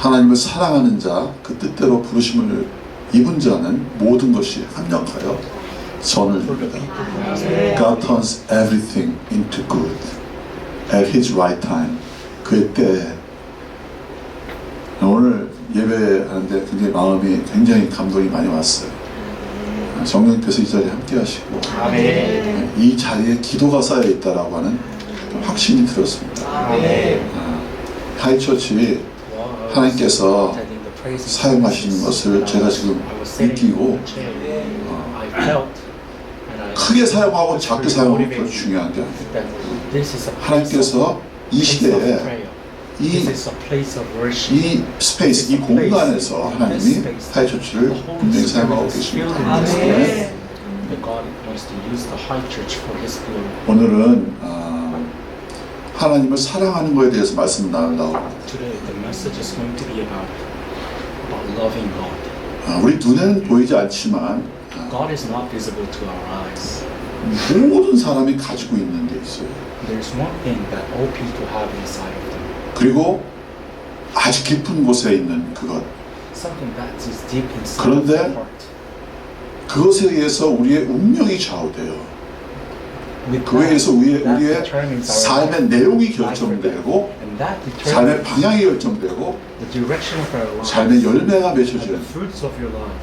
하나님을 사랑하는 자, 그 뜻대로 부르심을 입은 자는 모든 것이 합력하여 선을 이룹니다. God turns everything into good at His right time. 그의 때에. 오늘 예배하는데 굉장히 마음이 굉장히 감동이 많이 왔어요. 성령님께서 이 자리에 함께 하시고 이 자리에 기도가 쌓여 있다라고 하는 확신이 들었습니다. 하이처치 하나님께서 사용하시는 것을 제가 지금 느끼고 크게 사용하고 작게 사용하고 별로 중요한 게 아니에요. 하나님께서 이 시대에 이 스페이스, 이 공간에서 하나님이 하이처치를 분명히 사용하고 계십니다. 오늘은 하나님을 사랑하는 것에 대해서 말씀 나눈다고 합니다. 우리 눈에는 보이지 않지만 모든 사람이 가지고 있는 게 있어요. 그리고 아주 깊은 곳에 있는 그것. 그런데 그것에 의해서 우리의 운명이 좌우돼요. 그에 의해서 우리의 삶의 내용이 결정되고 삶의 방향이 결정되고 삶의 열매가 맺혀지는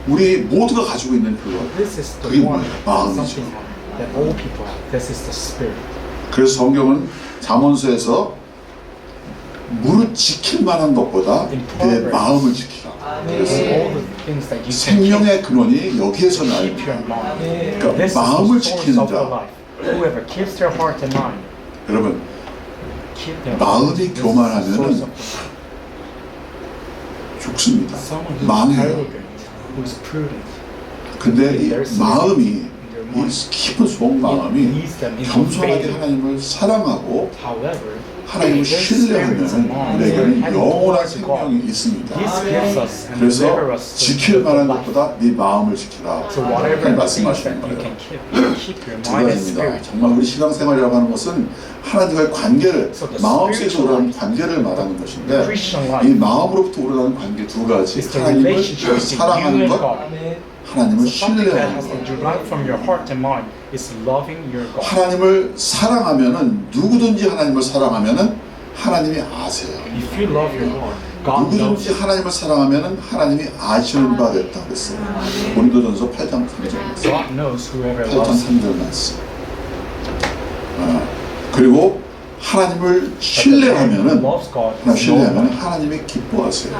우리 모두가 가지고 있는 그것. 그게 뭐예요? 마음이죠. 그래서 성경은 잠언서에서 무릇 지킬 만한 것보다 내 마음을 지키라. 생명의 근원이 여기에서 나옵니다. 그러니까 마음을 지키는 자. 여러분, 마음이 교만하면 죽습니다. 망해요. 근데 이 마음이, 이 깊은 속마음이 겸손하게 하나님을 사랑하고 하나님을 신뢰하면 우리에게는 영원한 생명이 있습니다. 그래서 지킬 만한 것보다 네 마음을 지키라. 하나님 말씀하시는 거예요. 두 가지입니다. 정말 우리 신앙생활이라고 하는 것은 하나님과의 관계를, 마음속에서 우러나는 관계를 말하는 것인데 이 마음으로부터 우러나는 관계 두 가지. 하나님을 사랑하는 것, 하나님을 신뢰하는 것. 하나님을 사랑하면은 누구든지 하나님을 사랑하면은 하나님이 아세요. 누구든지 하나님을 사랑하면은 하나님이 아시는 바 됐다 그랬어요. 고린도전서 8장 3절 말씀. 하나님을 신뢰하면은 하나님이 기뻐하세요.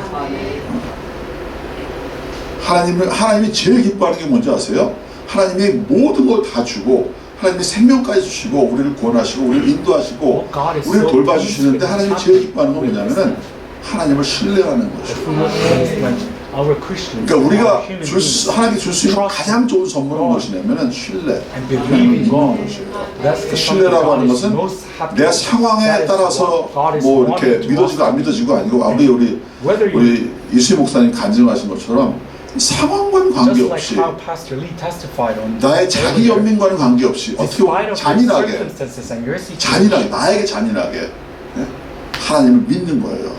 하나님이 제일 기뻐하는 게 뭔지 아세요? 하나님이 모든 걸 다 주고 하나님이 생명까지 주시고 우리를 구원하시고 우리를 인도하시고 우리를 돌봐주시는데 하나님이 제일 기뻐하는 건 뭐냐면은 하나님을 신뢰하는 거죠. 그러니까 우리가 하나님이 줄 수 있는 가장 좋은 선물은 무엇이냐면은 신뢰. 신뢰라고 하는 것은 내 상황에 따라서 뭐 이렇게 믿어지고 안 믿어지고 아니고 우리 이수희 목사님 간증하신 것처럼 상황과는 관계없이 나의 자기 연민과는 관계없이 어떻게 보면 잔인하게 나에게 잔인하게 하나님을 믿는 거예요.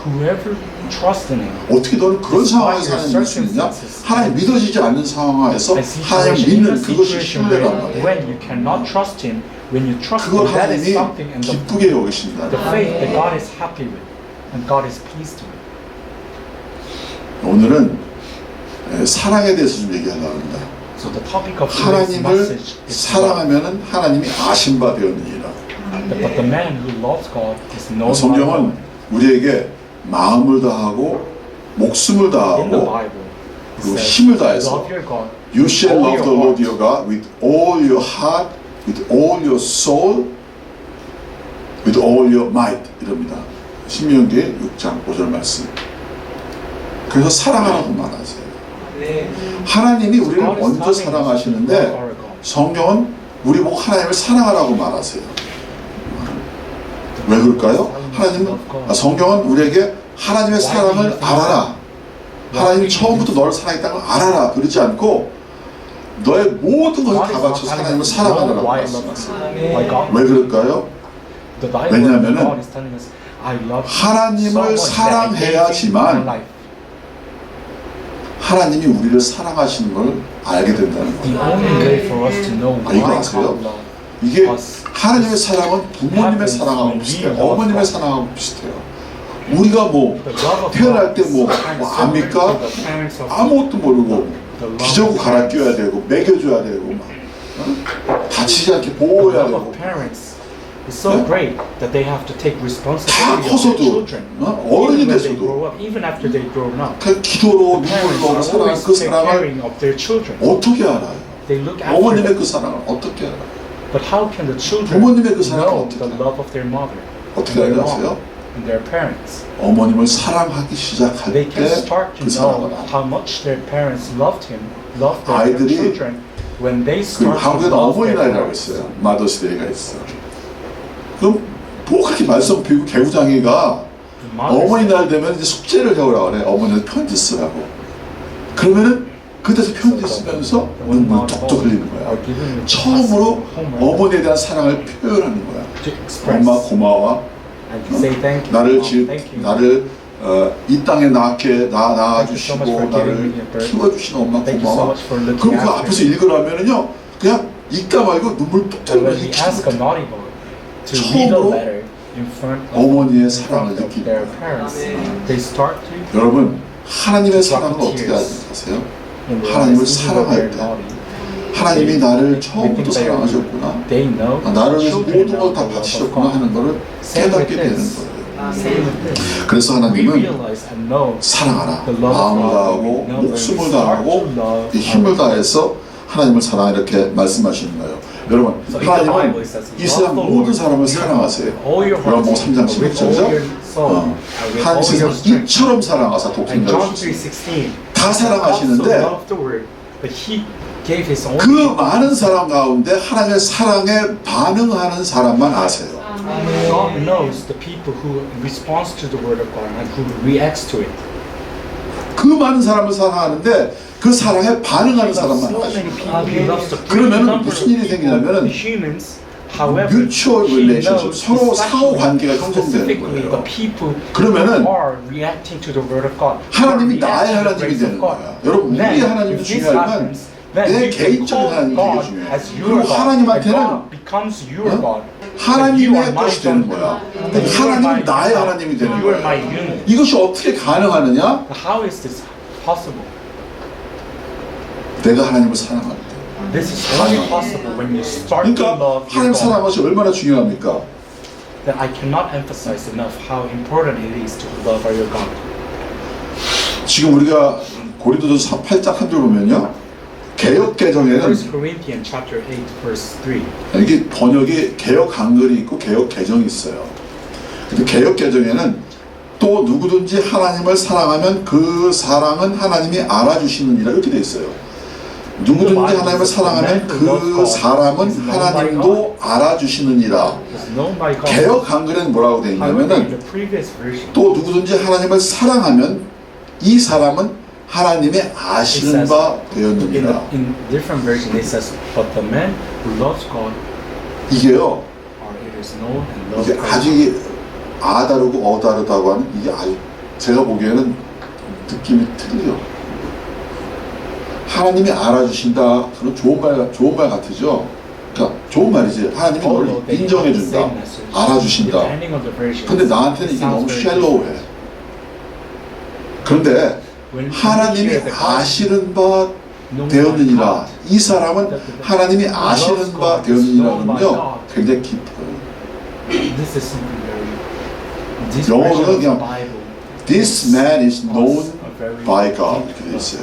어떻게 너는 그런 상황에서 하나님을 믿을 수 있냐? 하나님 믿어지지 않는 상황에서 하나님을 믿는 그것이 신뢰란 말이에요. 그걸 하나님이 기쁘게 여기신다. 오늘은 사랑에 대해서 좀 얘기하려고 합니다. 하나님을 사랑하면 하나님이 아신 바 되었느니라. 성경은 우리에게 마음을 다하고 목숨을 다하고 그리고 힘을 다해서 You shall love the Lord your God with all your heart, with all your soul, with all your might 이럽니다. 신명기 6장 5절 말씀. 그래서 사랑하라고 말하세요. 하나님이 우리를 먼저 사랑하시는데 성경은 우리 보고 하나님을 사랑하라고 말하세요. 왜 그럴까요? 성경은 우리에게 하나님의 사랑을 알아라. 하나님이 처음부터 너를 사랑했다는 걸 알아라. 그러지 않고 너의 모든 것을 다 바쳐서 하나님을 사랑하라고 말씀하세요. 왜 그럴까요? 왜냐하면 하나님을 사랑해야지만 하나님이 우리를 사랑하시는 걸 알게 된다는 The 거예요. only way for us to know 아, 이거 why 아세요? God loves 이게 us 하나님의 사랑은 부모님의 사랑하고 비슷해요. 어머님의 사랑하고 비슷해요. 우리가 뭐 태어날 때 뭐 압니까? 아무것도 모르고 기저귀 갈아 끼워야 되고 먹여줘야 되고 막 다치지 않게 보호해야 The love 되고 of parents is so great that they have to take 다 responsibility of their 커서도 children. 어른이 Even when they grow 돼서도 up, even after they've grown up, 그 기도로 parents 눈물로 are 사랑한 always 그 take 사랑을 caring of their children. 어떻게 알아요? They look after 어머님의 them. 그 사랑을 어떻게 알아요? But how can the children 부모님의 그 사랑을 know 어떻게 the 알아요? love of their mother, 어떻게 their 알아요? mom, and their parents? 어머님을 사랑하기 시작할 They can 때 start to 그 사랑을 know 알아요. how much their parents loved their 아이들이 children when they 그 start to 한국에는 love their 어머니날이라고 parents. 있어요. 마더스데이가 있어. 그럼 뭐 그렇게 말썽 피우고 개구장이가 어머니날 되면 이제 숙제를 해오라고 그래. 어머니한테 편지 쓰라고. 그러면은 그때서 편지 쓰면서 눈물 뚝뚝 흘리는 거야. 처음으로 어머니에 대한 사랑을 표현하는 거야. 엄마 고마워. 나를 이 땅에 낳아주시고 나를 키워주신 엄마 고마워. 그럼 그 앞에서 읽으라면은요 그냥 읽다 말고 눈물 뚝뚝 흘리고 처음으로 어머니의 사랑을 느끼는 거예요. 여러분 하나님의 사랑은 어떻게 아세요? 하나님을 사랑할 때 하나님이 나를 처음부터 사랑하셨구나, 나를 위해서 모든 걸 다 바치셨구나 하는 것을 깨닫게 되는 거예요. 그래서 하나님은 사랑하라, 마음을 다하고 목숨을 다하고 이 힘을 다해서 하나님을 사랑하 이렇게 말씀하시는 거예요. 여러분 하나님은 이 세상 모든 사람을 사랑하세요. 요한복음 3장 16절이죠. 하나님 세상을 이처럼 사랑하사 독생자를 주셨어요. 다 사랑하시는데 그 많은 사람 가운데 하나님의 사랑에 반응하는 사람만 아세요. God knows the people who responds to the word of God and who reacts to it. 그 많은 사람을 사랑하는데 그 사랑에 반응하는 사람만 아시죠. 그러면 무슨 일이 생기냐면은 뮤추얼 릴레이션십, 서로 상호 관계가 형성되는 거예요. 그러면은 하나님이 나의 하나님이 되는 거야. 여러분 우리 하나님도 중요하지만 내 개인적인 하나님이 되게 중요해요. 그리고 하나님한테는 하나님의 것이 되는 거야. 하나님은 나의 하나님이 되는 거야. 이것이 어떻게 가능하느냐? 내가 하나님을 사랑할 때. This is only possible when you start to 그러니까 love 하나님 your God. 사랑한 것이 얼마나 중요합니까? That I cannot emphasize enough how important it is to love our God. 지금 우리가 고린도전서 8장 한 절 보면요. 개역 개정에는 1 Corinthians chapter 8 verse 3. 이게 번역이 개역 한글이 있고 개역 개정이 있어요. 근데 개역 개정에는 또 누구든지 하나님을 사랑하면 그 사랑은 하나님이 알아주시느니라 이렇게 돼 있어요. 누구든지 하나님을 사랑하면 그 사람은 하나님도 알아주시느니라. 개역 한글에는 뭐라고 돼 있냐면은 또 누구든지 하나님을 사랑하면 이 사람은 하나님의 아시는 바 되었느니라. In different version it says, but the man who loves God, 이게요. it is known and loved 이게 by 아주 아다르고 어다르다고 하는 이게 아주 제가 보기에는 느낌이 틀려. 하나님이 알아주신다. 그런 좋은 말 같으죠. 그러니까 좋은 말이지. 하나님이 너를 인정해준다, 알아주신다. 근데 나한테는 이게 너무 샬로우해. 그런데 하나님이 아시는 바 되었느니라. 이 사람은 하나님이 아시는 바 되었느니라는요 굉장히 깊어요. 영어로는 그냥 This man is known by God 이렇게 되어 있어요.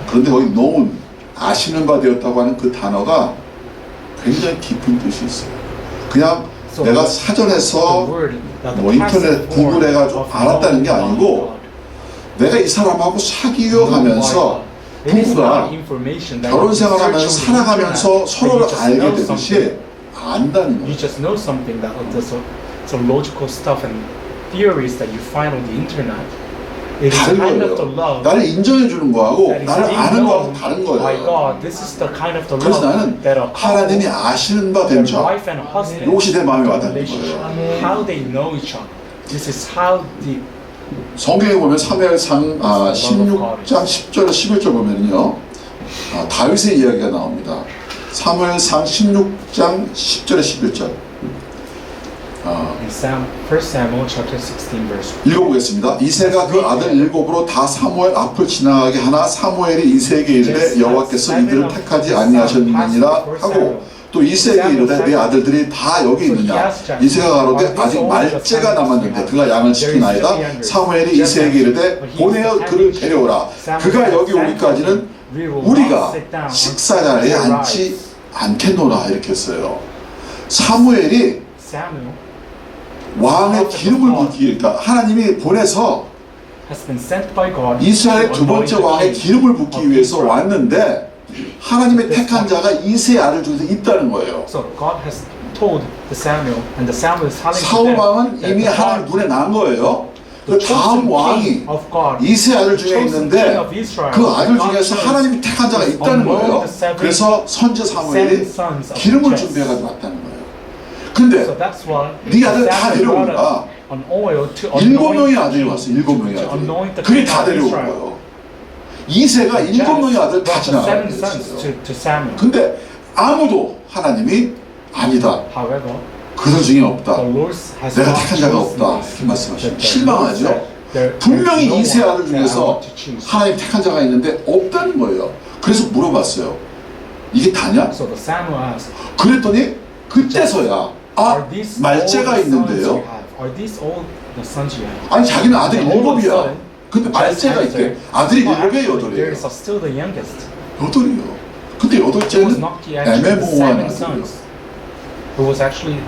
그런데 거기 known, 아시는 바 되었다고 하는 그 단어가 굉장히 깊은 뜻이 있어요. 그냥 내가 사전에서 뭐 인터넷 구글해가지고 알았다는 게 아니고 내가 이 사람하고 사귀어 가면서 부부가 결혼 생활하면서 살아가면서 서로를 알게 되듯이 안다는 거예요. You just know something that some logical stuff and theories that you find on the internet. It is 다른 kind of the 거예요. love. 나를 인정해 주는 거하고 that is 나를 being 아는 거하고 known 다른 by 거예요. God. This is the kind of the 그래서 love 나는 that a 하나님이 couple, 아시는 바 된 their 자, wife and husband, 이것이 내 마음에 와닿는 relationship, 거예요. how they know each other. This is how deep 성경에 보면 사무엘상 16장 10절 11절 보면요 다윗의 이야기가 나옵니다. 사무엘상 16장 10절에 11절 In 1 Samuel chapter 16 verse 1. 읽어보겠습니다. 이새가 그 아들 일곱으로 다 사무엘 앞을 지나가게 하나 사무엘이 이새에게 이르되 여호와께서 이들을 택하지 아니하셨느니라 하고 또 이새에게 이르되 내 아들들이 다 여기 있느냐. 이새가 가로되 아직 말째가 남았는데 그가 양을 지키나이다. 사무엘이 이새에게 이르되 보내어 그를 데려오라. 그가 여기 오기까지는 우리가 식사자리에 앉지 않겠노라 이렇게 했어요. 사무엘이 왕의 기름을 붓기, 그러니까 하나님이 보내서 이스라엘의 두 번째 왕의 기름을 붓기 위해서 왔는데 하나님의 택한 자가 이새의 아들 중에서 있다는 거예요. 사울 왕은 이미 하나님 눈에 난 거예요. 그 다음 왕이 이새 아들 중에 있는데 그 아들 중에서 하나님이 택한 자가 있다는 거예요. 그래서 선지 사무엘이 기름을 준비해가지고 왔다는 거예요. 근데 네 아들 다 데려오니까 7명의 아들이 왔어요. 7명의 아들이. 그게 다 데려온 거예요. 이새가 7명의 아들 다 지나가요. 근데 아무도 하나님이 아니다. 그들 중에 없다. 내가 택한 자가 없다. 이렇게 말씀하시죠. 실망하죠. 분명히 이새 아들 중에서 하나님 택한 자가 있는데 없다는 거예요. 그래서 물어봤어요. 이게 다냐? 그랬더니 그때서야 말째가 있는데요. 아니 자기는 아들이 7이야. 근데 말째가 있대. 아들이 7이에요, 8이에요. 8이요. 근데 8째는 애매모호한 아들이에요.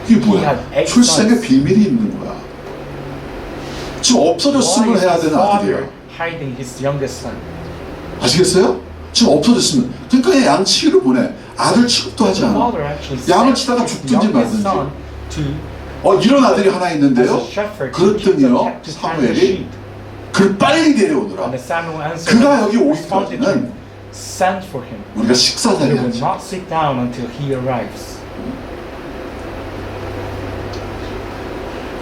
이게 뭐야? 출생에 비밀이 있는 거야. 지금 없어졌으면 해야 되는 아들이에요. 아시겠어요? 지금 없어졌으면. 그러니까 그냥 양치기를 보내. 아들 취급도 하지 않아. 양을 치다가 죽든지 말든지. 이런 아들이 하나 있는데요. 그랬더니요 사무엘이 그를 빨리 데려오느라. 그가 여기 오기까지는 우리가 식사 자리에 앉자.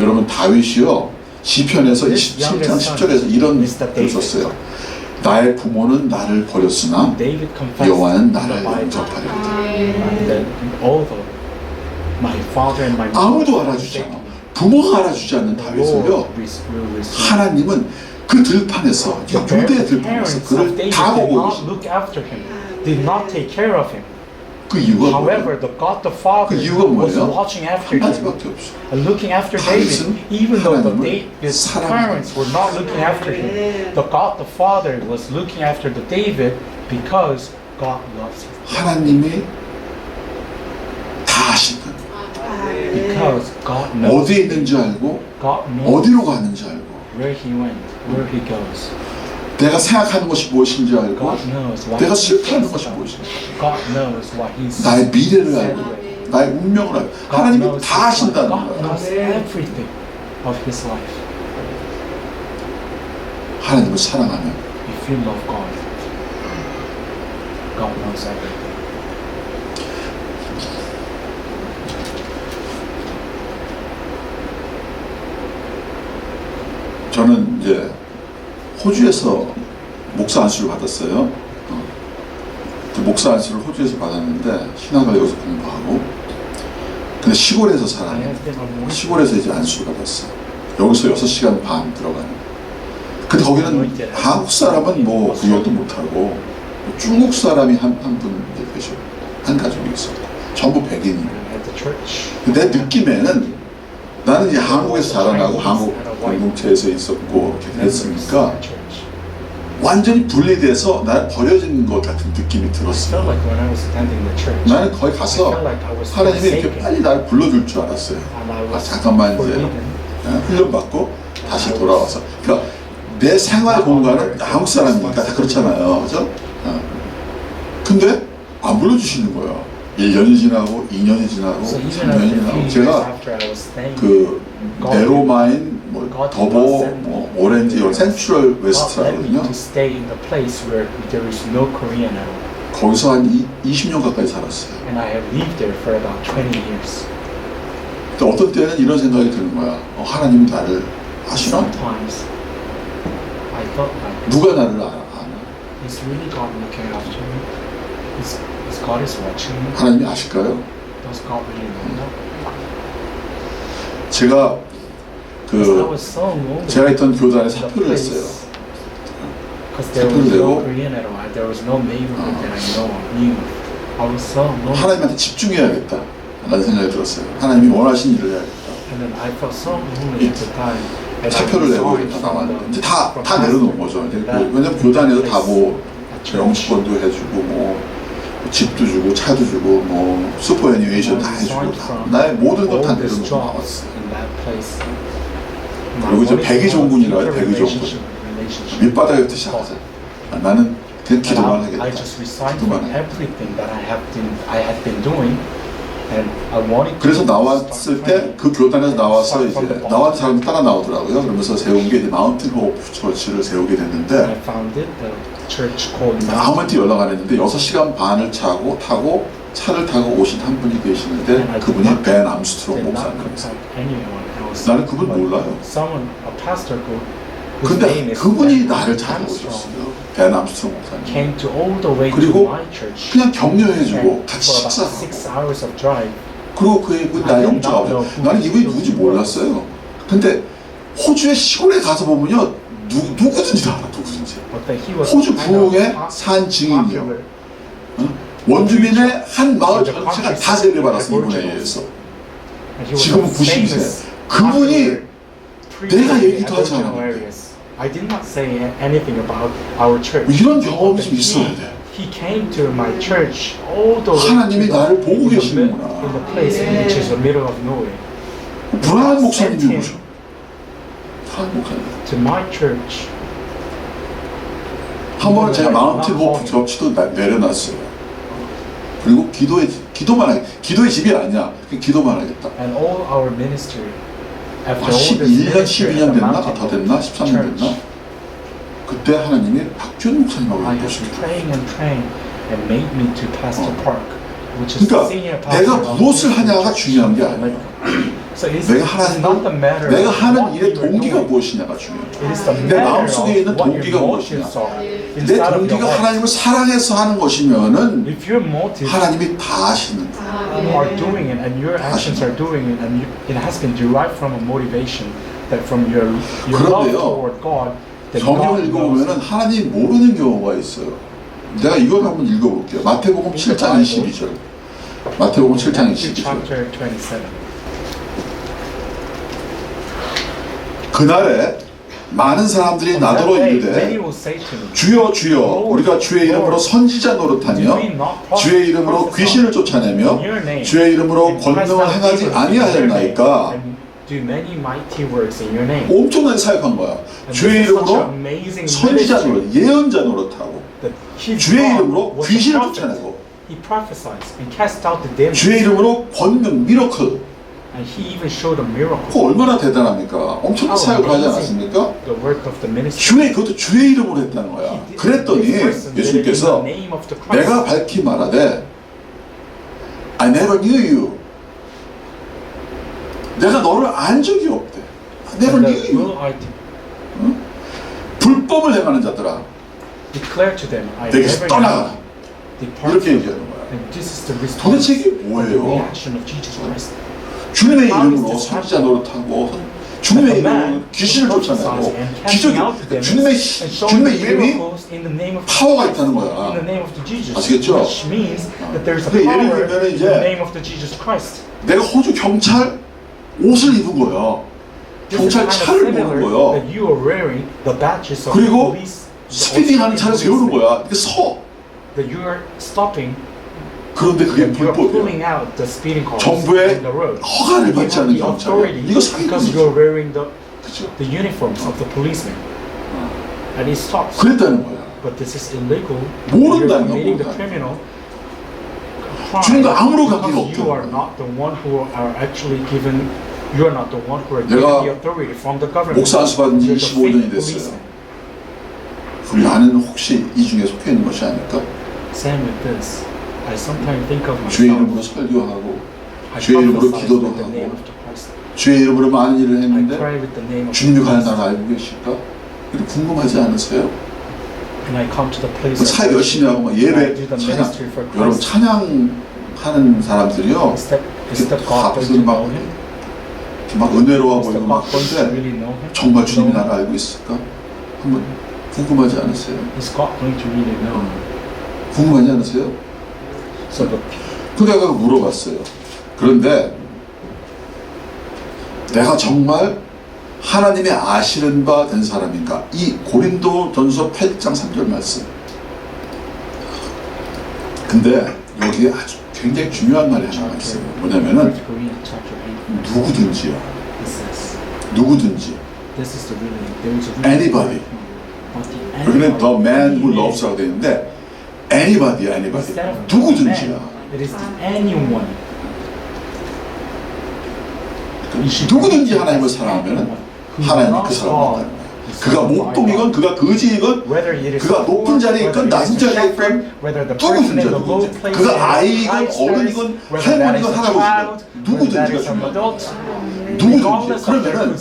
여러분 다윗이요 시편에서 27장 10절에서 이런 글을 썼어요. 나의 부모는 나를 버렸으나 여호와는 나를 영접하리로다. 아무도 알아주지 않아. 부모가 알아주지 않는 다윗을요 하나님은 그 들판에서 유대의 들판에서 그를 다 보고 계십니다. 그 이유가 뭐예요? 그 이유가 뭐예요? 한 가지밖에 없어. 다윗은 하나님을 사랑합니다. 하나님이 다 아신다. 어디에 있는지 알고 어디로 가는지 알고 내가 생각하는 것이 무엇인지 알고 내가 실패하는 것이 무엇인지 나의 미래를 알고 나의 운명을 알고 하나님이 다 아신다는 거예요. 하나님을 사랑하면 저는 이제 호주에서 목사 안수를 받았어요. 목사 안수를 호주에서 받았는데 신학을 여기서 공부하고 근데 시골에서 살아요. 시골에서 이제 안수를 받았어. 여기서 6시간 반 들어가는. 근데 거기는 한국 사람은 뭐 구역도 못하고 중국 사람이 한 분 계셔. 한 가족이 있어. 전부 백인이고. 내 느낌에는 나는 이제 한국에서 자라나고 한국 공동체에서 있었고 이렇게 됐으니까 완전히 분리돼서 날 버려진 것 같은 느낌이 들었어요. 나는 거기 가서 하나님이 이렇게 빨리 날 불러줄 줄 알았어요. 잠깐만 이제 훈련받고 다시 돌아와서. 그러니까 내 생활 공간은 한국 사람이니까 다 그렇잖아요. 그죠? 근데 안 불러주시는 거예요. 1년이 지나고 2년이 지나고 3년이 지나고 제가 그 네로마인 뭐 더보 뭐 오렌지 센트럴 웨스트라거든요. 거기서 한 20년 가까이 살았어요. 또 어떤 때는 이런 생각이 드는 거야. 하나님이 나를 아시나? felt like 누가 나를 아나? is really God looking after me? Is God is watching me? 하나님이 아실까요? Does God really know that? 제가 Because I was so lonely. 제가 있던 교단에 in the 사표를 place. 했어요. Because there 사표를 was no 내고 Korean at all. There was no neighborhood that I knew. I was so lonely. 하나님한테 집중해야겠다 라는 생각이 들었어요. 하나님이 원하신 일을 해야겠다. And then I felt so lonely at the time. And I 사표를 내고 resigned 다 from 나왔는데 the- 이제 다 from 내려놓은 pastor. 거죠. 이제 That 왜냐면 교단에서 다 뭐 at church. 영주권도 해주고 뭐 집도 주고 차도 주고 뭐 슈퍼 애니메이션 다 해주고 다 나의 모든 걸 다 All these 내려놓고 jobs 나왔어요. in that place. 그리고 이제 백의종군이라 해요, Deeper 백의종군. relationship. 밑바닥부터 시작하세요. 나는 그냥 기도만 And I 하겠다. just resigned 기도만 from 해. everything that I had been doing, and I wanted. 그래서 to 나왔을 start 때 praying. 그 교단에서 나와서 Start 이제 from the bottom. 나온 사람이 따라 나오더라고요. 그러면서 세운 게 이제 마운틴 호프 처치를 세우게 I 됐는데 founded the church called 아무한테 연락 안 했는데 6시간 반을 타고 차를 타고 오신 한 분이 계시는데 그분이 벤 암스트롱 Did not 목사님이세요. contact anyone else. 나는 그분 But 몰라요. Someone, a pastor whose name 근데 is 그분이 Ben 나를 Armstrong, 찾아오셨어요. 벤 암스트롱 목사님. came to all the way to 그리고 my church. 그냥 격려해주고 And 같이 for about 6 식사하고 hours of drive. 그리고 나 영적 아버지 나는 이분이 누군지 몰랐어요. 근데 호주의 시골에 가서 보면요 누구든지 다 알아 누구든지. But that he was 호주 kind of 부흥의 산 증인이요. popular. 원주민의 한 마을 전체가 다 세례받았어 이분에 의해서. And he was 지금은 a 92세. famous, 그분이 popular preacher 내가 in 얘기도 하지 Aboriginal 않았는데. areas. I did not say anything about our church. 이런 경험이 좀 But 있어야 돼. He came to my church all the way 하나님이 to 나를 보고 in the 계시는구나. in the place which is the middle of nowhere. 불안한 목사님이 오셔. 불안한 목사님. To my church. 한 번은 제가 마운틴 호프 접시도 내려놨어요. 그리고 기도만 하겠다. 기도의 집이 아니야. 그냥 기도만 하겠다. And all our ministry after 아, all this 11년, ministry 12년 at the 됐나? mountain 더 됐나? 13년 됐나? 그때 하나님이 박지원 목사님하고 I have 이루셨어요. been praying and made me to Pastor Park, which is the 그러니까 senior 내가 pastor of 무엇을 this 하냐가 church 중요한 게 in 아니에요. America. So it's 내가 not the matter 내가 of 하는 what 일의 you are 동기가 doing. 무엇이냐가 중요해요. It is the 내 matter 마음속에 있는 of what 동기가 your 무엇이냐. motives are 내 inside of your 동기가 heart. 하나님을 사랑해서 하는 것이면은 If your motives 하나님이 다 아시는 거예요. are doing it and your actions are doing it and it has been derived from a motivation that from your love 그런데요, toward God that 성경을 God 읽어보면은 knows. 하나님이 모르는 경우가 있어요. 내가 이걸 한번 읽어볼게요. 마태복음 7장 22절. 마태복음 7장 Matthew 22절. chapter 27. 그날에 많은 사람들이 On that 나더러 day, 이르되 many will say to me, 주여 주여 우리가 주의 이름으로 선지자 노릇하며 주의 이름으로 귀신을 쫓아내며 주의 이름으로 권능을 행하지 아니하였나이까. do many mighty works in your name. 엄청나게 사역한 거야. And 주의 this is such 이름으로 an amazing 선지자 ministry 노릇, 예언자 노릇하고 that his 주의 God 이름으로 was a 귀신을 prophet. 쫓아내고 He prophesies and cast out the demons. 주의 이름으로 권능, 미러클. And he even showed a miracle. 그거 얼마나 대단합니까? 엄청난 사역을 하지 않았습니까? The work of the ministry. 그것도 주의 이름으로 했다는 거야. 그랬더니 예수님께서 내가 밝히 말하되 I never knew you. 내가 너를 안 적이 없대. I never knew you. 불법을 행하는 자들아 Declare to them, I 내게서 never 떠나가라. knew. Depart 이렇게 from 얘기하는 거야. And this is the 도대체 response 이게 of the 뭐예요? reaction of Jesus Christ. 주님의 이름으로 선지자 노릇하고 주님의 이름으로 귀신을 쫓아내고 기적이 주님의 이름이 파워가 있다는 거야. 아시겠죠? 근데 예를 들면 이제 내가 호주 경찰 옷을 입은 거야. 경찰 차를 모는 거야. 그리고 스피딩하는 차를 세우는 거야. 이렇게 서. 그런데 그게 불법이야. 정부의 허가를 받지 않는 경찰이야. 이거 사기꾼이죠. 그죠? The uniforms of the policemen, and he stops. 그랬다는 거야. But this is illegal. 모른다는 You're 거, committing the 모른다는 criminal 주님과 crime 아무런 관계가 because you are 없다는 not the one who are actually given. You are not the one who are given 내가 the authority from the government. 목사 안수받은 지 You're the 25년이 fake 됐어요. policeman. 그럼 나는 혹시 이 중에 속해 있는 것이 아닐까? Same with this. I sometimes think of 주의 myself. 이름으로 설교하고 I 주의 이름으로 prophesy 기도도 with the name 하고 of the Christ. 주의 이름으로 많은 일을 I 했는데 pray with the name of 주님이 the 과연 Christ. 나를 알고 계실까? 궁금하지 않으세요? And I come to the place of 사역 열심히 하고 막 예배, 찬양. 여러분 찬양하는 사람들이요. is that God going to 막, know him? 막 은혜로워 Is that 보이고 막 God going to 그런데 really know him? 정말 주님이 나를 알고 있을까? 한번 궁금하지 않으세요? Is God going to really know him? 궁금하지 않으세요? So the 그 내가 물어봤어요. 그런데 내가 정말 하나님의 아시는 바 된 사람인가? 이 고린도전서 8장 3절 말씀. 근데 여기에 아주 굉장히 중요한 말이 하나가 있어요. 뭐냐면은 누구든지요. 누구든지. Anybody. 여기는 the man who loves라고 되어 있는데 anybody, anybody. 누구든지야. It is anyone. 누구든지 하나님을 사랑하면 하나님이 그 사람을 만나는 거예요. 그가 목동이건 그가 거지이건 그가 높은 자리에 있건 낮은 자리에 있건 누구든지 그가 아이건 어른이건 할머니건 할아버지건 누구든지가 중요해요. 누구든지. 그러면은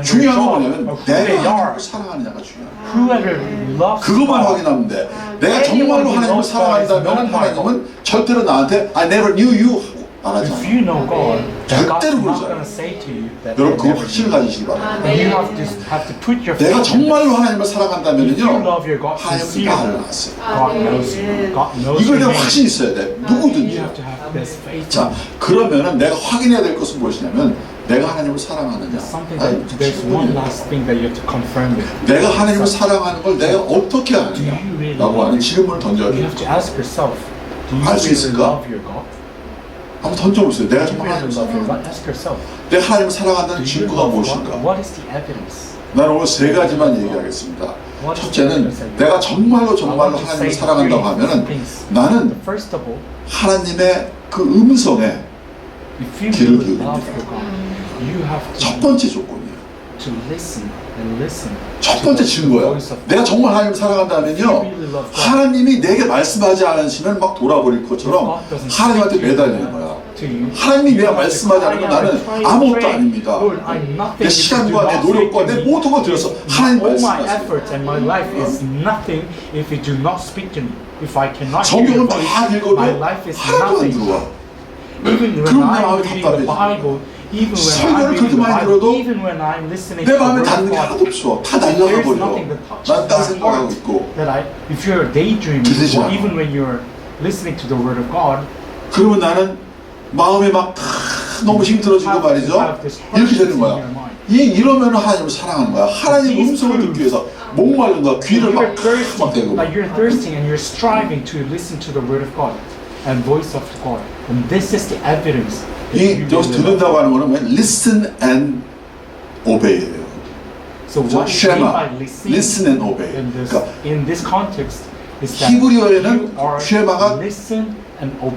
중요한 건 뭐냐면 내가 하나님을 사랑하느냐가 중요해요. 그것만 확인하면 돼. 내가 정말로 하나님을 사랑한다면 하나님은 절대로 나한테 I never knew you 말하지 않아요. 절대로 그러지 않아요. 여러분 그거 확신을 가지시기 바랍니다. 내가 정말로 하나님을 사랑한다면요 하나님은 나를 낳았어요. 이걸 내가 확신이 있어야 돼. 누구든지. 자 그러면은 내가 확인해야 될 것은 무엇이냐면 내가 하나님을 사랑하느냐. 내가 하나님을 사랑하는 걸 내가 어떻게 하느냐 라고 하는 질문을 던져야 돼요. 알 수 있을까? 한번 던져보세요. 내가 정말 하나님을 사랑한다. 내가 하나님을 사랑한다는 증거가 무엇인가? 나는 오늘 세 가지만 얘기하겠습니다. 첫째는 내가 정말로 하나님을 사랑한다고 하면은 나는 하나님의 그 음성에 귀를 기울입니다. 첫 번째 조건이에요. 첫 번째 증거야. 내가 정말 하나님을 사랑한다면요 하나님이 내게 말씀하지 않으시면 막 돌아버릴 것처럼 하나님한테 매달리는 거야. 하나님이 내가 말씀하지 않으면 나는 아무것도 아닙니다. 내 시간과 내 노력과 내 모든 걸 들여서 하나님 말씀하세요. 성경을 다 읽어도 하나도 안 들어와. 그럼 내 마음이 답답해져. 설교를 그렇게 많이 들어도 내 마음에 닿는 게 하나도 없어. 다 날라가 버려. 난 딴 생각하고 있고. 들리지 않아. 그러면 나는 마음이 막 너무 힘들어지고 말이죠. 이렇게 되는 거야. 이러면 하나님을 사랑하는 거야. 하나님 음성을 듣기 위해서 목마른 거야. 귀를 막 대고. And voice of God, and this is the evidence. 여기서 듣는다고 하는 거는 listen and obey예요. So what 쉐마, listen and obey. In this context, is that 히브리어에는 쉐마가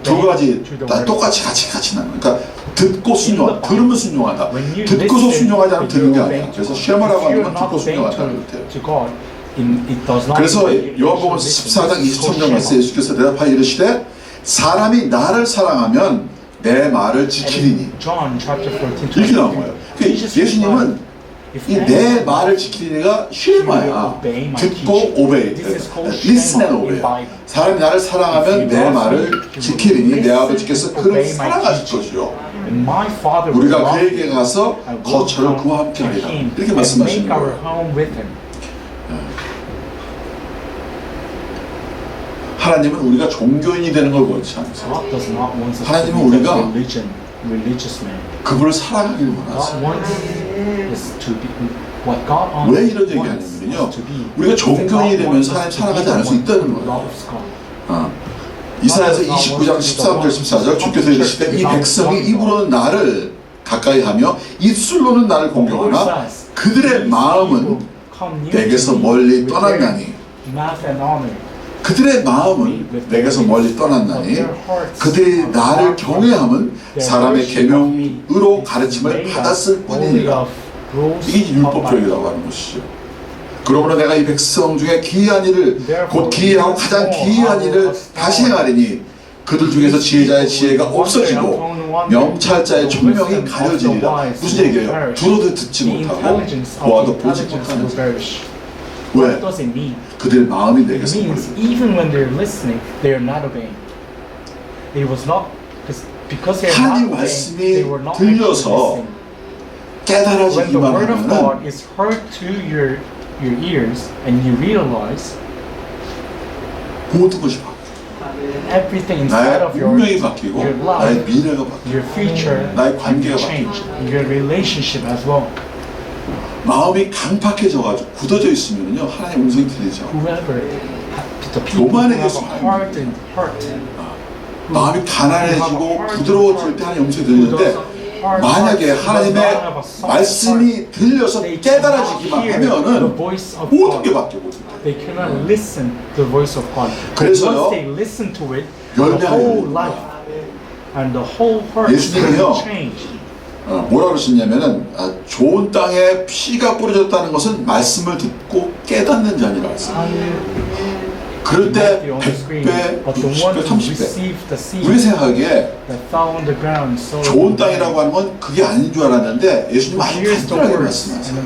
두 가지 다 똑같이 같이 나는. 그러니까 듣고 순종하다, 들으면 순종하다. 듣고서 순종하지 않으면 듣는 게 아니야. 그래서 쉐마라고 하는 건 듣고 순종한다는 뜻이에요. 그래서 요한복음 14장 23절 말씀 예수께서 대답하여 이르시되 사람이 나를 사랑하면 내 말을 지키리니 이렇게 나온 거예요. 예수님은 이 내 말을 지키리니가 쉐마야. 듣고 오베이, listen and obey. 사람이 나를 사랑하면 내 말을 지키리니 내 아버지께서 그를 사랑하실 것이요 우리가 그에게 가서 거처를 그와 함께 하리라. 이렇게 말씀하시는 거예요. 하나님은 우리가 종교인이 되는 걸 원치 않으세요. 하나님은 우리가 그분을 사랑하기를 원하세요. 왜 이런 얘기 하냐면요 우리가 종교인이 되면서 하나님 사랑하지 않을 수 있다는 거예요. 이사야서 29장 13절 14절 주께서 이르시되 이 백성이 입으로는 나를 가까이하며 입술로는 나를 공경하나 그들의 마음은 내게서 멀리 떠났나니 그들의 마음은 내게서 멀리 떠났나니 그들이 나를 경외함은 사람의 계명으로 가르침을 받았을 뿐이니라. 이게 율법주의라고 하는 것이죠. 그러므로 내가 이 백성 중에 기이한 일을 곧 기이하고 가장 기이한 일을 다시 행하리니 그들 중에서 지혜자의 지혜가 없어지고 명찰자의 총명이 가려지리라. 무슨 얘기예요? 들어도 듣지 못하고 보아도 보지 못하는. 왜? What does it mean? 그들의 마음이 내게 It means 선물이 even when they're listening, they are not obeying. It was not because they are not 하나님 obeying, 말씀이 they were not actually 들려서 listening. When the 깨달아지기만 word of 하면은 God is heard to your ears and you realize 모든 것이 바뀌어. everything inside 나의 of your 운명이 바뀌고 your 나의 life, 미래가 바뀌고 your future 나의 can be 관계가 changed, your relationship as well. 마음이 강팍해져가지고 굳어져 있으면요 하나님 음성이 들리죠. Whoever, the people who have a heart and heart, 마음이 가난해지고 부드러워질 때 하나님 음성이 들리는데 만약에 하나님의 말씀이 들려서 깨달아지기만 하면은 모든 게 바뀌고 they cannot listen to the voice of God. 그래서요, Once they listen to it, the 열매가 whole 열립니다. life and the whole heart 예수님이요, will change. 뭐라 그러셨냐면은 좋은 땅에 피가 뿌려졌다는 것은 말씀을 듣고 깨닫는 자니라 했어요. 그럴 때 100배, 60배, 30배 우리 생각하기에 좋은 땅이라고 하는 건 그게 아닌 줄 알았는데 예수님은 아주 간단하게 말씀하세요.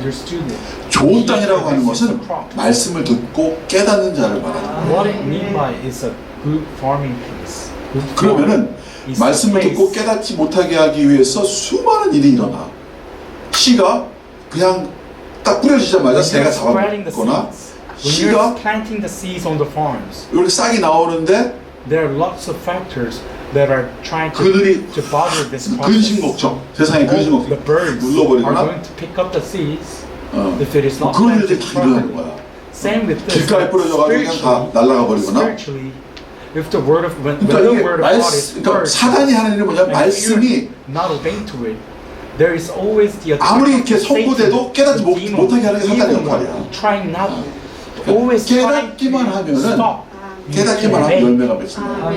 좋은 땅이라고 하는 것은 말씀을 듣고 깨닫는 자를 말합니다. 그러면은 말씀을 듣고 깨닫지 못하게 하기 위해서 수많은 일이 일어나. 씨가 그냥 딱 뿌려지자마자 새가 잡아먹거나 When you're planting the seeds on the farms, 이렇게 싹이 나오는데 there are lots of factors that are trying 그들이 to bother this 근심 process. 걱정, 세상의 근심 걱정, The birds are 눌러버리거나 going to pick up the seeds if it is not 그런 일들이 planted 다 일어나는 properly. 거야. Same with this. 길가에 뿌려져가지고 그냥 다 날아가 버리거나. Spiritually, if the word of when 그러니까 the 이게 word of God is 그러니까 heard, 사단이 하는 일은 뭐냐면 and if 말씀이 you're not obeying to it, there is always the 아무리 attack 이렇게 of Satan, 선고돼도 깨닫지 the demon, 못하게 하는 게 the 사단의 evil one, 역할이야. trying not, always trying 깨닫기만 to 하면은 stop. 깨닫기만 하면 열매가 맺힌다.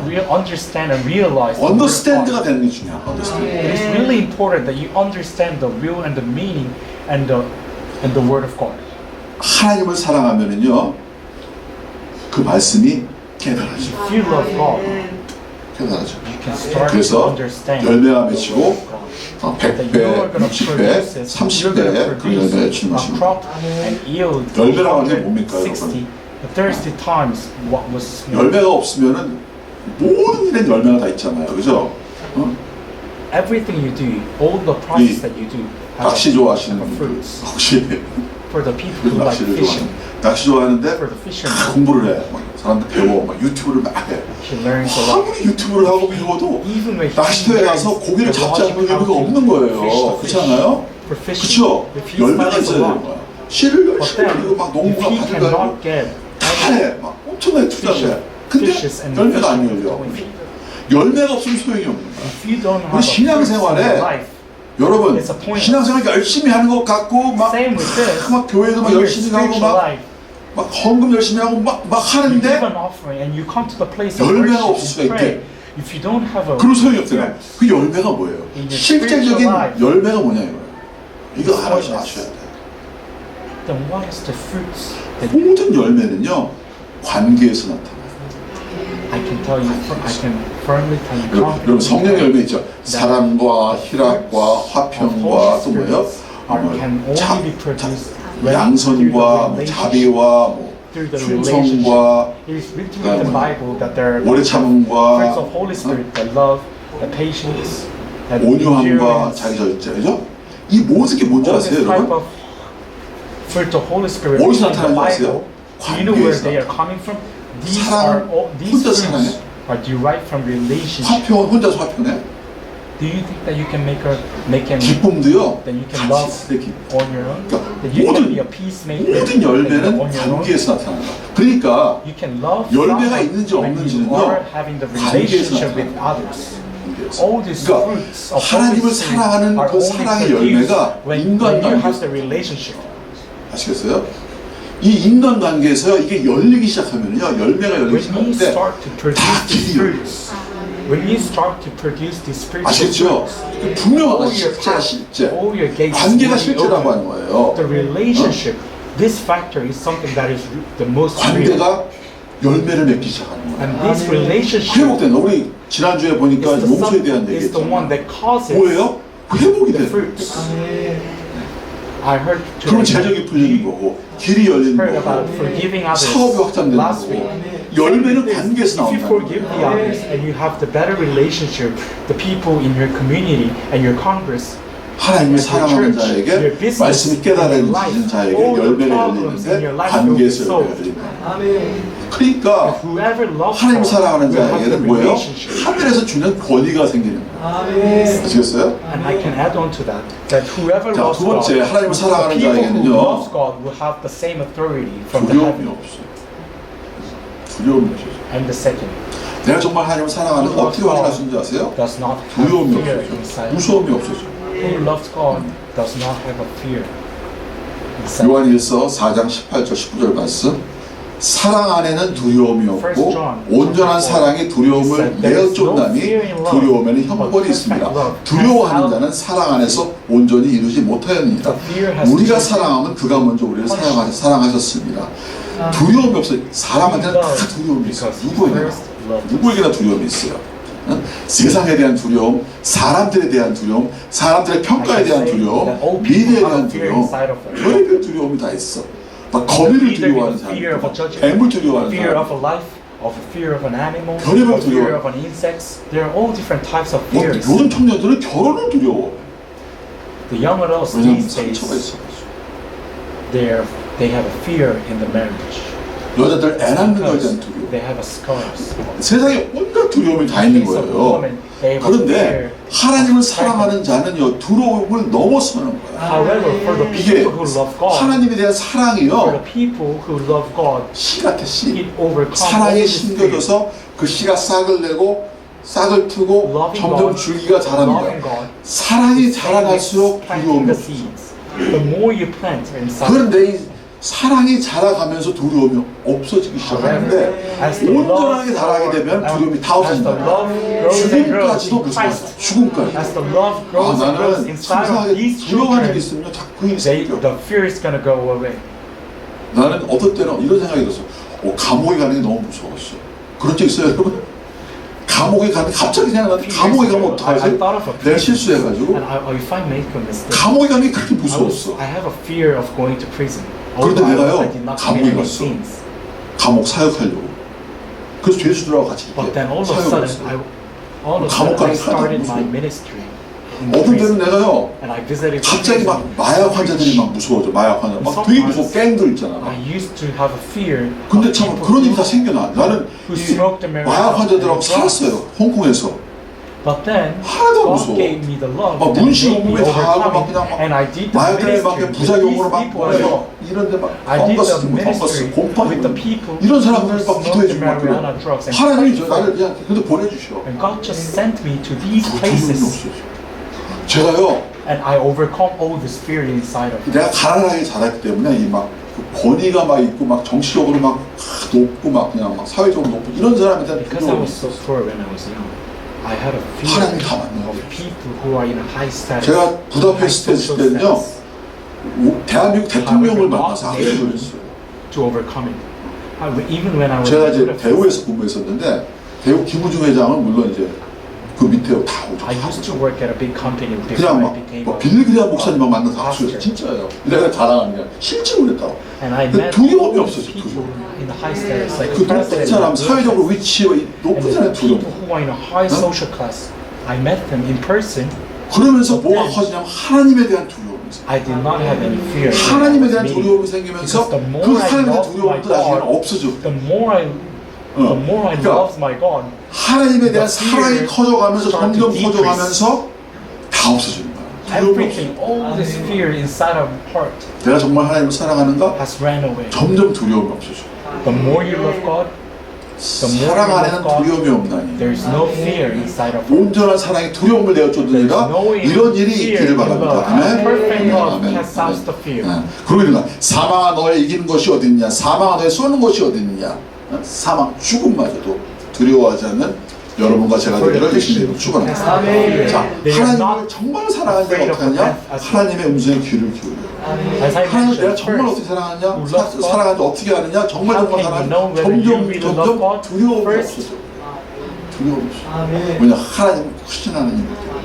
You understand and realize. the word of 언더스탠드가 God. 되는 게 중요해. 언더스탠드. It is really important that you understand the will and the meaning and the word of God. 하나님을 사랑하면은요 그 말씀이 깨달아져. If you love God, 깨달아져. you can start to 그래서 understand. 열매가 맺히고 that you are 100배, going to 60배, produce it. You're going to 30배 그 열매를 produce 주는 a 것입니다. crop and yield 열매라고 하는 게 뭡니까, 60, 30 times what was. 열매가 없으면은 모든 일엔 열매가 다 있잖아요, 그죠? Everything you do, all the process that you do, 낚시 좋아하시는 have 분들 fruits. 혹시 For the people who like 낚시를 fishing, 좋아하는 낚시 좋아하는데 for the fishermen, 다 공부를 해. 막 사람들 배워, 막 유튜브를 막 해. she learns a lot. 아무리 유튜브를 하고 배워도 Even when 낚시터에 가서 고기를 잡지 않는 의미가 없는 거예요. 그렇지 않아요? For fishing, 그렇죠? if he 열매가 studies a 있어야 되는 lot, 거야. 씨를 but 열심히 then 그리고 막 if 농구가 he 가져가고 cannot get 다 해. 막 엄청나게 투자해. 근데 fishes and 열매가 안 fishes, 열려. 열매가 없으면 소용이 없는 거야. if you don't have 우리 a fruits in 신앙생활에 your life, 여러분 It's a point. 신앙생활 열심히 하는 것 같고 막, same with this. 막 교회도 막 In your 열심히 가고 spiritual 막, life, 막 헌금 열심히 하고 막 you give 하는데 an offering and you come to the place of 열매가 worship 없을 수가 and pray. 있대. If you don't have a 그런 소용이 없잖아. fruits, 그 열매가 뭐예요? In your 실제적인 spiritual life, 열매가 뭐냐 이거예요. 이거 it's 알아서 pointless. 아셔야 돼. then what is the fruits that you, 모든 열매는요 관계에서 나타나요. I can tell you, I can firmly tell you 여러분 성령 열매 있죠. 사랑과 희락과 화평과 또 뭐예요? can only be produced 양선과 자비와 뭐 through the 충성과 relationship. It is written in the Bible that there are 오래 fruits 참음과 of Holy Spirit, the love, the patience, the 온유함과 endurance, 자기 절제죠. 이 모든 게 뭔지 all 아세요, this type 여러분? of fruit of Holy Spirit 어디서 in the 나타나는지 Bible. 아세요? Do you know where 관계에서. they are coming from? These 사랑, are all, these 혼자 fruits 사랑해? are derived from relationship. 화평은 혼자서 화평해. Do you think that you can make him 기쁨도요. that you can 같이 love 있을 때 기쁨. on your own? 그러니까 That you can be a 모든 peacemaker 열매는 on your own? 관계에서 나타난다. 그러니까 You can love 열매가 someone 있는지 when you 없는지는요, are having the relationship with 나타난다. others. 관계에서. All these 그러니까 fruits of 하나님을 Holy Spirit 사랑하는 are 그 only 사랑의 produced 열매가 when you have 인간관계. the relationship. 아시겠어요? 이 인간관계에서 이게 열리기 시작하면요, 열매가 열리기 When you 시작하는데 start to produce 다 these 길이 열려요. fruits, when you start to produce these spiritual 아시겠죠? fruits, 분명하다. all your 실제야 paths, 실제. all your gates 관계가 will be 실제라고 open. 하는 거예요. The relationship, this factor is something that is the most real. 관계가 열매를 맺기 시작하는 거예요. And this relationship 회복된다. 우리 지난주에 보니까 is the, 용서에 대한 is the one 얘기했잖아요. that causes 뭐예요? 회복이 the 되는 거예요. fruits. I heard 그러면 today 재정이 풀리는 거고 길이 열리는 heard about 거고 forgiving others 사업이 확장되는 last 거고 week. 열매는 관계에서 If you 나온다는 forgive the 거예요. others and you have the better relationship, the people in your community and your Congress, 하나님을 사랑하는 your 자에게 business, 말씀이 깨달아지는 life, 자에게 all the 열매가 problems in your 열리는데 life will be 관계에서 열매가 solved. 열리는 거예요. 그러니까 Whoever loves 하나님 God 사랑하는 will have the 자에게는 뭐예요? relationship. 하늘에서 주는 권위가 생기는 거예요. 아시겠어요? And I can add on to that, that whoever 자, loves 두 God, 번째, 하나님을 the 사랑하는 people who 자에게는요, loves God will have the same authority from the 두려움이 heaven. 없어요. 두려움이 없어요. And the second, 내가 정말 하나님을 사랑하는 어떻게 확인할 수 있는지 아세요? does not have 두려움이 fear 없어져. inside. 무서움이 없어져. Who loves God does not have a fear inside. 요한일서 4장 18절 19절 말씀. 사랑 안에는 두려움이 없고 온전한 사랑이 두려움을 내어 쫓나니 두려움에는 형벌이 있습니다. 두려워하는 자는 사랑 안에서 온전히 이루지 못하였느니라. 우리가 사랑하면 그가 먼저 우리를 사랑하셨습니다. 두려움이 없어요. 사람한테는 다 두려움이 있어요. 누구에게나 두려움이 있어요. 세상에 대한 두려움, 사람들에 대한 두려움, 사람들의 평가에 대한 두려움, 미래에 대한 두려움, 별의별 두려움이 다 있어. 막 거미를 두려워하는 사람, 뱀을 두려워하는 fear of 사람, a life, of a fear of an animal, 별의별 of fear 두려움. of an insects. There are all different types of 뭐 fears. 요즘 청년들은 결혼을 두려워. The young adults 왜냐면 these days, 상처가 있어가지고. they have a fear in the marriage. 여자들 애 낳는 거에 Because 대한 두려움. they have a scars. 세상에 온갖 두려움이 다 있는 거예요. 그런데 하나님을 사랑하는 자는요, 두려움을 넘어서는 거예요. However, for the 이게 people who love God, 하나님에 대한 for 사랑이요, the people who love God, 씨 같아, 씨. it overcomes all 사랑에 this fear. 심겨져서 그 씨가 싹을 내고 싹을 트고 Loving 점점 God, 줄기가 자랍니다. loving God, 사랑이 자라갈수록 planting 두려움이 the 없어요. seeds. The more you plant inside, 그런데 이 사랑이 자라가면서 두려움이 없어지기 시작하는데 온전하게 자라게 되면 두려움이 다 as the 없어진다. love grows and grows 죽음까지도 in Christ, 무서워요. 죽음까지. as the love 아, grows and grows 나는 inside of 세상에 these 두려워하는 게 children, 있으면 자꾸 이 the 생겨. fear is going to go away. 나는 어떨 때는 이런 생각이 들었어. 감옥에 가는 게 너무 무서웠어. 그런 적 있어요, 여러분? 감옥에 가면 갑자기 생각나는데 감옥에 가면 어떡하지? 내가 실수해가지고 And if I make a mistake, 감옥에 가는 게 그렇게 무서웠어. I have a fear of going to prison. 그런데 Although 내가요, I did not 감옥에 commit any 갔어. sins. 감옥 사역하려고. 그래서 죄수들하고 같이 But 이렇게 then all of a 사역을 sudden, 했어. all of a 감옥 sudden I 가는 게 started 하나도 my 무서워. ministry. in 어떤 prison. 때는 내가요, And I visited 갑자기 막 prison. 마약 환자들이 막 무서워져. 마약 환자. 막 되게 무서워. 갱들 있잖아. I used to have a fear. 근데 of 참 people 그런 일이 다 who- 생겨나. 나는 who 이 smoked the marijuana 마약 환자들하고 and drugs. 살았어요. 홍콩에서. But then 하나도 안 God 무서워. gave me the love 막 that 문신 made me 온몸에 다 하고 막 overcome 그냥 it. 막 And I did the 마약들이 막 ministry with 부작용으로 these 막 people as well. 이런데 막 I did 펑거스 the 펑거스 ministry 곰팡이 with the people 이런 who 사람들 막 smoked 기도해 the 주고 막 그래. marijuana drugs and 하나님이 prayed for 나를 them. 그냥 그래도 보내주셔. And God just sent me to these 두려움이 places. 없어져. 제가요, And I overcome all this fear inside of me. 내가 가난하게 자랐기 때문에 이막 그 권위가 막 있고 막 정치적으로 막 높고 막 그냥 막 사회적으로 높고 이런 사람에 대한 Because I 두려움이 was so 있어. poor when I was young, I had a fear 하나님이 다 만나요. of people who are in a high status. 제가 high 부다페스트에 있을 social 때는요, status, 대한민국 대통령을 만나서 악수를 했어요. to overcome it. Even when I was 제가 in 이제 Budapest, 대우에서 근무했었는데 대우 김우중 회장은 물론 이제 그 밑에 다 오죠. I 다 used to 오죠. work at a big company before 그냥 I 막 became 뭐 a 빌리그리안 목사님만 만나서 악수했어요. pastor. 진짜예요. 내가 자랑하는 게 아니라 실제로 그랬다고. And I 근데 met 두려움이 all these 없었죠. people 두려움. in the high status, like 그 높은 president 사람, of 사회적으로 Budapest. 위치에 높은 And 사람의 the people 두려움. who are in a high social class, I met them in person. 그러면서 뭐가 커지냐면 하나님에 대한 두려움이 있어요. I did not have any fear. 하나님에 대한 Me. 두려움이 생기면서 Because the 그 more I 하나님에 대한 love 두려움도 my 나중에 God, 없어져. the more I 그러니까 love my God, 하나님에 대한 the fear 사랑이 커져가면서 start 점점 to decrease. 커져가면서 다 없어지는 거야. 두려움이 없어. everything, all this fear inside of heart 내가 정말 하나님을 사랑하는가? has ran away. 점점 두려움이 없어져. The more you love God, the more 사랑 you 안에는 love God, 두려움이 없나니 there is no fear inside of heart. 온전한 사랑이 두려움을 내어쫓느니라 이런 일이 있기를 바랍니다. 아멘. Perfect love 아멘. casts out the fear. 그러고 있는 거야. 사망아 너의 이기는 것이 어딨냐? 사망아 너의 쏘는 것이 어딨느냐? 사망, 죽음마저도 두려워하지 않는 여러분과 제가 되기를 예수님으로 축원합니다. 자, 하나님을 정말 사랑하는 자가 어떻게 하냐? 하나님의 음성에 귀를 기울여. As I 하나님을 내가 mentioned 정말 어떻게 first, 사랑하냐? who loves God? 사랑하는 자 어떻게 하느냐? 정말 How 정말 can you 사랑하냐? know whether you 점점 really 점점 love God? 두려움이 First, 없어져. 두려움이 없어. 왜냐? 하나님은 크신 하나님이기 때문에.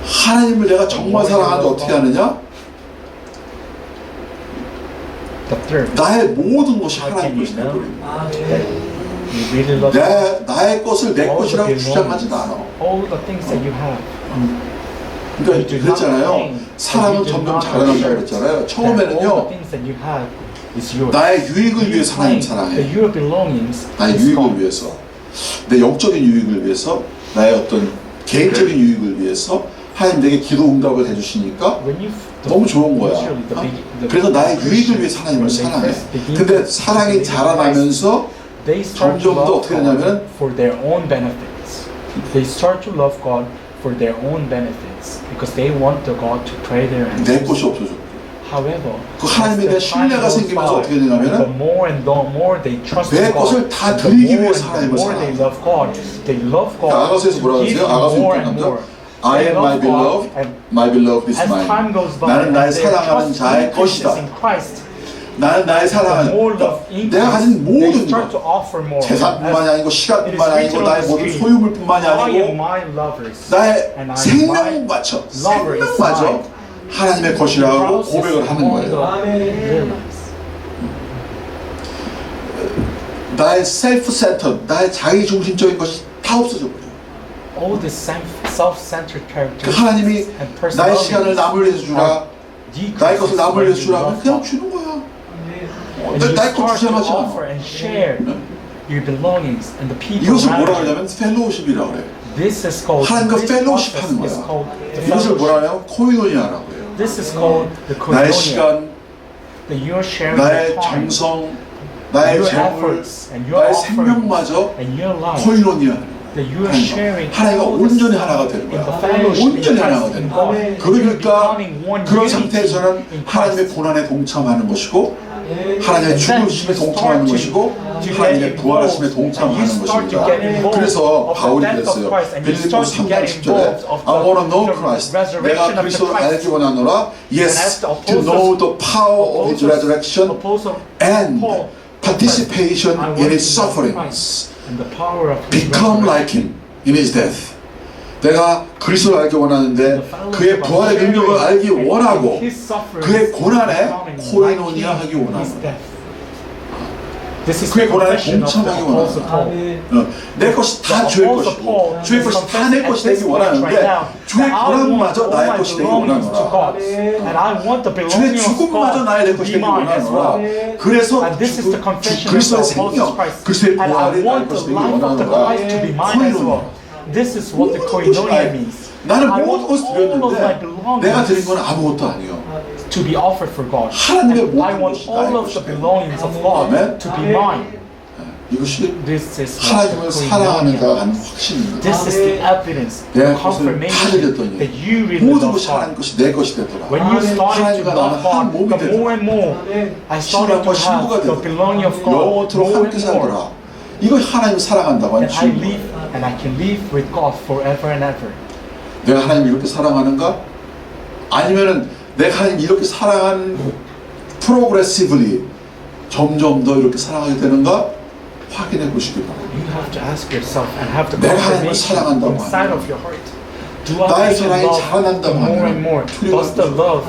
하나님을 내가 정말 사랑하는데 어떻게 하느냐? third, 나의 모든 것이 how 하나님 can you 것이 know 되어버립니다. that you really love God? 나의 것을 내 All the 것이라고 주장하진 belongings, 않아. all the things that you have. 그러니까 그랬잖아요. 사람은 점점 자라난다고 그랬잖아요. All the 처음에는요. things that you have is yours. 나의 유익을 You 위해서 하나님 claim 사랑해. that your belongings 나의 is 유익을 God. 위해서, 내 영적인 유익을 위해서, 나의 어떤 개인적인 유익을 위해서 하나님 내게 기도 응답을 해주시니까 When you 너무 좋은 거야. usually the 그래서 나의 유익을 위해서 하나님을 when they 사랑해. first begin 근데 to 사랑이 believe in Christ, 자라나면서 they start to 점점 더 love 어떻게 God 되냐면 for their own benefits. They start to love God for their own benefits because they want the God to pray their 내 answers. 것이 없어져. However, 그 하나님에 대한 as the time 신뢰가 goes 생기면서 by, 어떻게 되냐면은 the more and the more they trust 내 in God, 것을 다 the 드리기 more 위해서 and the 하나님을 more they 사랑해. love God, they love God 아가서에서 to 뭐라고 give 했어요? you 아가서 more 6장 and 3절. more. I They am my love God, beloved, and my beloved is as time mine. goes by, 나는 나의 and their 사랑하는 trust 자의 increases 것이다. in Christ, 나는 나의 the 사랑하는 more love 내가 increases, 가진 they 모든 start to 것, offer more. 재산뿐만이 아니고 It is 시간뿐만이 아니고 written on 나의 the 모든 screen, 소유물뿐만이 I am 아니고 my lovers, 나의 and I am my 생명마저 lover is 생명마저 mine. 하나님의 것이라고 고백을 하는 거예요. 나의 셀프 센터, 나의 자기 중심적인 것이 다 없어져 버려요. All the self-centered 그 하나님이 characteristics and 나의 시간을 남을 위해서 주라, 나의 것을 남을 위해서 주라, 그냥 주는 거야. 나의 것 주장하지 offer 않아. and share your belongings and the people 이것을 뭐라 around you. 하냐면 펠로우십이라 그래. This is called 하나님과 this 펠로우십 process 하는 is 거야. called the 이것을 뭐라 fellowship. 하냐면 코이노니아라고 해요. This is called the 나의 koinonia. 시간, That you are sharing 나의 your time, 정성, 나의 your 재물, efforts, and your 나의 offerings, 생명마저 and your life. 코이노니아. That you are sharing 하나님과 all this 온전히 stuff 하나가 되는 in the 거야. fellowship in 온전히 하나가 Christ, 되는 in 거야. God. 그러니까 Becoming one 그런 unity 상태에서는 in 하나님의 Christ. 고난에 동참하는 것이고 하나님의 And then 죽으심에 you 동참하는 start 것이고 to get 하나님의 involved, 부활하심에 and you 동참하는 start to 것입니다. get involved 그래서 of the 바울이 death of 그랬어요. Christ, and you 빌립보 start to 3장 get 10절에 involved of I want to know the Christ. resurrection 내가 of the 그리스도를 Christ. 알기 원하노라. And Yes, as the to know the power of His resurrection Apostle and Paul participation I want in His to know sufferings. Christ and the power of His Become resurrection. like Him in His death. 내가 그리스도를 알기 원하는데 그의 부활의 능력을 알기 원하고 그의 고난에 코에노니아 하기 원하노라. This is 그의 the 고난에 confession of the 동참하기 Apostle 원하노라. Paul. 내 것이 다 주의 것이고 주의 것이 다 내 것이 되기 원하는데 주의 고난마저 나의 것이 되기 원하노라. 주의 죽음마저 나의 내 것이 되기 원하노라. 그래서 그리스도의 생명, 그리스도의 부활이 나의 것이 되기 원하노라. 코에노니아. This is what the koinonia means. 나는 I 모든 want 것을 all of my 드렸는데 belongings 내가 드린 건 아무것도 아니에요. to be offered for God. 하나님의 And I 모든 want 것이 all 나의 of the 것이 되는 belongings of God 아멘. to be mine. 이것이 This is 하나님을 사랑하는 자가 갖는 확신입니다. This is the evidence, 내가 the 그것을 다 confirmation 드렸더니 that you really 모든 love 것이 하나님 God. 것이 내 것이 되더라. When you started to 하나님과 love 나는 한 God, 몸이 the more and more I started to 신랑과 신부가 have the 되더라. belonging of God 영원토록 more 함께 and more. 살더라. 이거 하나님을 사랑한다고 하는 And I 증거. live and I can live with God forever and ever. 내가 하나님 이렇게 사랑하는가? 아니면은 내가 하나님 이렇게 사랑하는 프로그레시브리 점점 더 이렇게 사랑하게 되는가? 확인해 보시기 바랍니다. You have to ask yourself and have the 내가 하나님을 confirmation 사랑한다고 inside 하면 of your heart. Do I 나의 really 사랑이 love 자라난다고 more and 하면 more? Does the love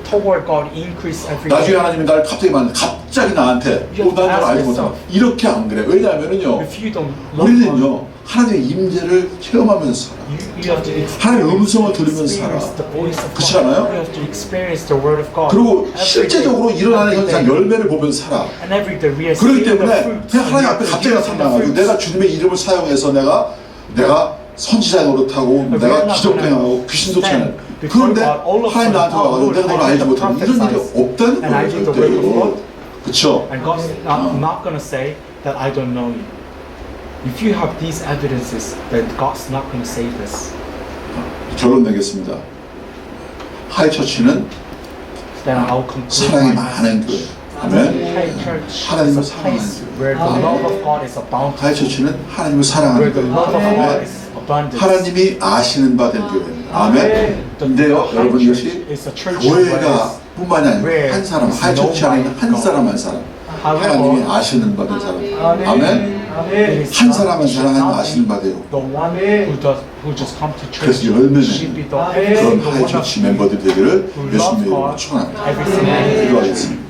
toward God increase every 나중에 day? 하나님이 나를 갑자기 나한테 You have to 난 널 ask 알지 못한다. yourself. 이렇게 안 그래. 왜냐하면은요 If you don't love God, 우리는요 하나님의 임재를 체험하면서 살아. you have to 하나님의 음성을 들으면서 experience 살아. the voice of 그렇지 God. 않아요? You have to experience the word of God. 그리고 every 실제적으로 day, 일어나는 every 현상 day. 열매를 보면서 살아. And every day we are 그렇기 seeing the 때문에 fruits. 그냥 하나님 앞에 갑자기 나타나가지고 내가 주님의 이름을 사용해서 내가 선지자 노릇하고 내가 기독교 행하고 귀신 쫓아내는 그런데 하나님 나한테 와가지고 내가 널 알지 못하는 이런 일이 없다는 거예요. 절대로. 그렇죠? And God's not going to say that I don't know you. If you have these evidences, then God's not going to say this. 결론 내겠습니다. 하이처치는 Then I'll conclude 사랑이 my 많은 교회. message. 아멘. High Church 하나님을 is a place 사랑하는 where the love of God is abounding. 하이처치는 하나님을 Where 사랑하는 the 교회. love of God 아멘. is abundant. 하나님이 아시는 바 된 교회입니다. 아멘. 근데요, 여러분 이것이 교회가 뿐만이 아니라 한 사람, 하이처치 안에 있는 한 사람 한 사람, 하나님이 아시는 바 된 사람. 아멘. 한 사람 한 사람 하나님 아시는 바 되요. The one who just come to 그래서 church 열매는 should be the 그런 하이처치 멤버들 되기를 예수님의 이름으로 축원합니다. every single day. 기도하겠습니다.